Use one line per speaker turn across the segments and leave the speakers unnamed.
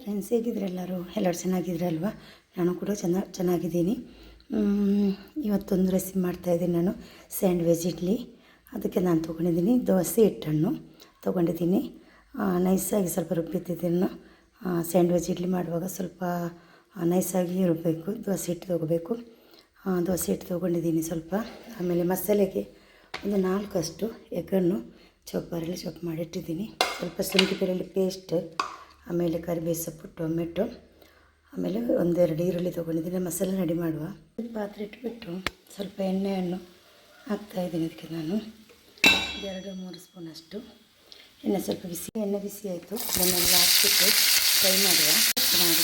Friends, ಹೇಗಿದ್ರೆ ಎಲ್ಲರೂ ಚೆನ್ನಾಗಿದ್ರಲ್ವ? ನಾನು ಕೂಡ ಚೆನ್ನಾಗಿದ್ದೀನಿ. ಇವತ್ತೊಂದು ರೆಸಿಪಿ ಮಾಡ್ತಾಯಿದ್ದೀನಿ ನಾನು, ಸ್ಯಾಂಡ್ವಿಚ್ ಇಡ್ಲಿ. ಅದಕ್ಕೆ ನಾನು ತೊಗೊಂಡಿದ್ದೀನಿ ದೋಸೆ ಹಿಟ್ಟನ್ನು ತೊಗೊಂಡಿದ್ದೀನಿ. ನೈಸಾಗಿ ಸ್ವಲ್ಪ ರುಬ್ಬಿಟ್ಟಿದ್ದನ್ನು ಸ್ಯಾಂಡ್ವಿಚ್ ಇಡ್ಲಿ ಮಾಡುವಾಗ ಸ್ವಲ್ಪ ನೈಸಾಗಿ ರುಬ್ಬಬೇಕು. ದೋಸೆ ಹಿಟ್ಟು ತೊಗೋಬೇಕು. ದೋಸೆ ಹಿಟ್ಟು ತೊಗೊಂಡಿದ್ದೀನಿ ಸ್ವಲ್ಪ. ಆಮೇಲೆ ಮಸಾಲೆಗೆ ಒಂದು 4 ಎಗ್ಗನ್ನು ಚಾಪರಲ್ಲಿ ಚಾಪ್ ಮಾಡಿಟ್ಟಿದ್ದೀನಿ. ಸ್ವಲ್ಪ ಶುಂಠಿ ಬೆಳ್ಳುಳ್ಳಿ ಪೇಸ್ಟ್, ಆಮೇಲೆ ಕರಿಬೇವು ಸೊಪ್ಪು, ಟೊಮೆಟೊ, ಆಮೇಲೆ 1-2 ಈರುಳ್ಳಿ ತೊಗೊಂಡಿದ್ದೀನಿ. ಮಸಾಲೆ ರೆಡಿ ಮಾಡುವ. ಪಾತ್ರೆ ಇಟ್ಬಿಟ್ಟು ಸ್ವಲ್ಪ ಎಣ್ಣೆಯನ್ನು ಹಾಕ್ತಾಯಿದ್ದೀನಿ. ಅದಕ್ಕೆ ನಾನು 2-3 ಸ್ಪೂನಷ್ಟು ಎಣ್ಣೆ. ಸ್ವಲ್ಪ ಎಣ್ಣೆ ಬಿಸಿ ಆಯಿತು. ಅದನ್ನೆಲ್ಲ ಹಾಕ್ಬಿಟ್ಟು ಫ್ರೈ ಮಾಡುವ.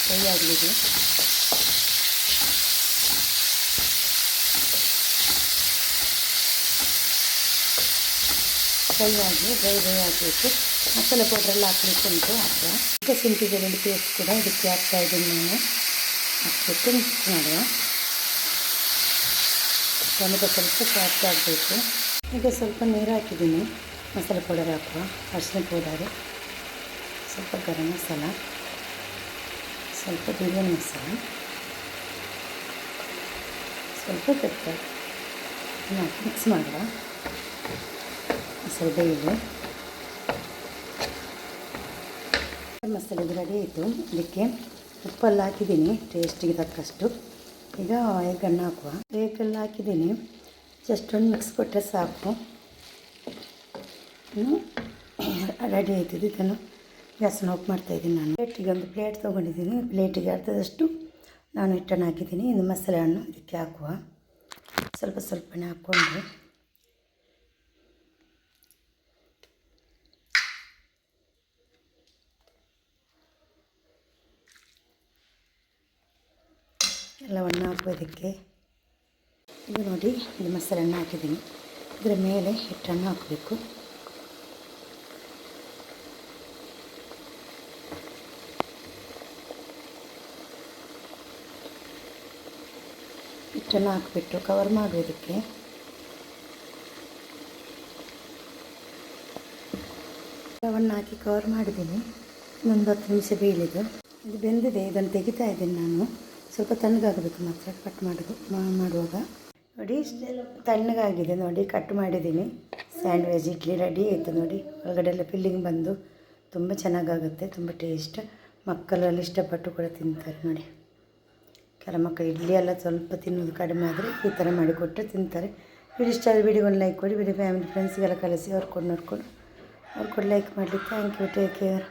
ಫ್ರೈ ಆಗಲಿದೆ. ಫ್ರೈ ಆಗಬೇಕು. ಮಸಾಲೆ ಪೌಡ್ರೆಲ್ಲ ಹಾಕಲಿಕ್ಕೆ ಉಂಟು. ಹಾಕುವ. ಈಗ ಶುಂಠಿ ಬೆಳ್ಳುಳ್ಳಿ ಪೇಸ್ಟ್ ಕೂಡ ಇದಕ್ಕೆ ಹಾಕ್ತಾಯಿದ್ದೀನಿ ನಾನು. ಹಾಕ್ಬಿಟ್ಟು ಮಿಕ್ಸ್ ಮಾಡುವ. ಟೊಮೆಟೊ ಸ್ವಲ್ಪ ಸಾಫ್ಟ್ ಆಗಬೇಕು. ಈಗ ಸ್ವಲ್ಪ ನೀರು ಹಾಕಿದ್ದೀನಿ. ಮಸಾಲೆ ಪೌಡರ್ ಹಾಕುವ. ಅರಿಶಿನ ಪೌಡರ್, ಸ್ವಲ್ಪ ಗರಂ ಮಸಾಲ, ಸ್ವಲ್ಪ ಬಿರಿಯಾನಿ ಮಸಾಲ, ಸ್ವಲ್ಪ ಪೆಪ್ಪರ್ ಹಾಕಿ ಮಿಕ್ಸ್ ಮಾಡುವ. ಮಸಾಲೆ ಬೇಯಿದೆ. ಮಸಾಲೆ ರೆಡಿ ಆಯಿತು. ಇದಕ್ಕೆ ಉಪ್ಪೆಲ್ಲ ಹಾಕಿದ್ದೀನಿ ಟೇಸ್ಟಿಗೆ ತಕ್ಕಷ್ಟು. ಈಗ ಎಗ್ಗನ್ನು ಹಾಕುವ. ಎಗ್ಗೆಲ್ಲ ಹಾಕಿದ್ದೀನಿ. ಜಸ್ಟ್ ಒಂದು ಮಿಕ್ಸ್ ಕೊಟ್ಟರೆ ಸಾಕು. ರೆಡಿ ಆಯ್ತಿದ್ದು. ಇದನ್ನು ಗ್ಯಾಸನ್ನು ಆಫ್ ಮಾಡ್ತಾಯಿದ್ದೀನಿ. ನಾನು ಪ್ಲೇಟಿಗೆ ಒಂದು ಪ್ಲೇಟ್ ತೊಗೊಂಡಿದ್ದೀನಿ. ಪ್ಲೇಟಿಗೆ ಅರ್ಧದಷ್ಟು ನಾನು ಹಿಟ್ಟನ್ನು ಹಾಕಿದ್ದೀನಿ. ಇನ್ನು ಮಸಾಲೆ ಹಣ್ಣು ಇದಕ್ಕೆ ಹಾಕುವ. ಸ್ವಲ್ಪನೇ ಹಾಕ್ಕೊಂಡು ಎಲ್ಲವನ್ನು ಹಾಕೋದಕ್ಕೆ. ಇದು ನೋಡಿ, ಇದು ಮಸಾಲೆಯನ್ನು ಹಾಕಿದ್ದೀನಿ. ಇದರ ಮೇಲೆ ಹಿಟ್ಟನ್ನು ಹಾಕಬೇಕು. ಹಿಟ್ಟನ್ನು ಹಾಕಿಬಿಟ್ಟು ಕವರ್ ಮಾಡೋದಕ್ಕೆ. ಎಲ್ಲವನ್ನು ಹಾಕಿ ಕವರ್ ಮಾಡಿದ್ದೀನಿ. ಇನ್ನೊಂದು 10 ನಿಮಿಷ ಬೇಯಲಿದ್ದು. ಇದು ಬೆಂದಿದೆ. ಇದನ್ನು ತೆಗಿತಾ ಇದ್ದೀನಿ ನಾನು. ಸ್ವಲ್ಪ ತಣ್ಣಗಾಗಬೇಕು ಮಾತ್ರ ಕಟ್ ಮಾಡುವಾಗ. ನೋಡಿ, ತಣ್ಣಗಾಗಿದೆ. ನೋಡಿ, ಕಟ್ ಮಾಡಿದ್ದೀನಿ. ಸ್ಯಾಂಡ್ವಿಚ್ ಇಡ್ಲಿ ರೆಡಿ ಆಯಿತು. ನೋಡಿ, ಒಳಗಡೆ ಎಲ್ಲ ಫಿಲ್ಲಿಂಗ್ ಬಂದು ತುಂಬ ಚೆನ್ನಾಗಾಗುತ್ತೆ. ತುಂಬ ಟೇಸ್ಟ್. ಮಕ್ಕಳೆಲ್ಲ ಇಷ್ಟಪಟ್ಟು ಕೂಡ ತಿಂತಾರೆ. ನೋಡಿ, ಕೆಲ ಮಕ್ಕಳು ಇಡ್ಲಿ ಎಲ್ಲ ಸ್ವಲ್ಪ ತಿನ್ನೋದು ಕಡಿಮೆ ಆದರೆ ಈ ಥರ ಮಾಡಿಕೊಟ್ಟರೆ ತಿಂತಾರೆ. ವಿಡಿಯೋ ಇಷ್ಟ ಆದರೆ ವಿಡಿಯೋಗೊಂದು ಲೈಕ್ ಕೊಡಿ. ವಿಡಿಯೋ ಫ್ಯಾಮಿಲಿ ಫ್ರೆಂಡ್ಸ್ಗೆಲ್ಲ ಕಳಿಸಿ. ಅವ್ರು ಕೂಡ ನೋಡ್ಕೊಂಡು ಲೈಕ್ ಮಾಡಲಿ. Thank you. Take care.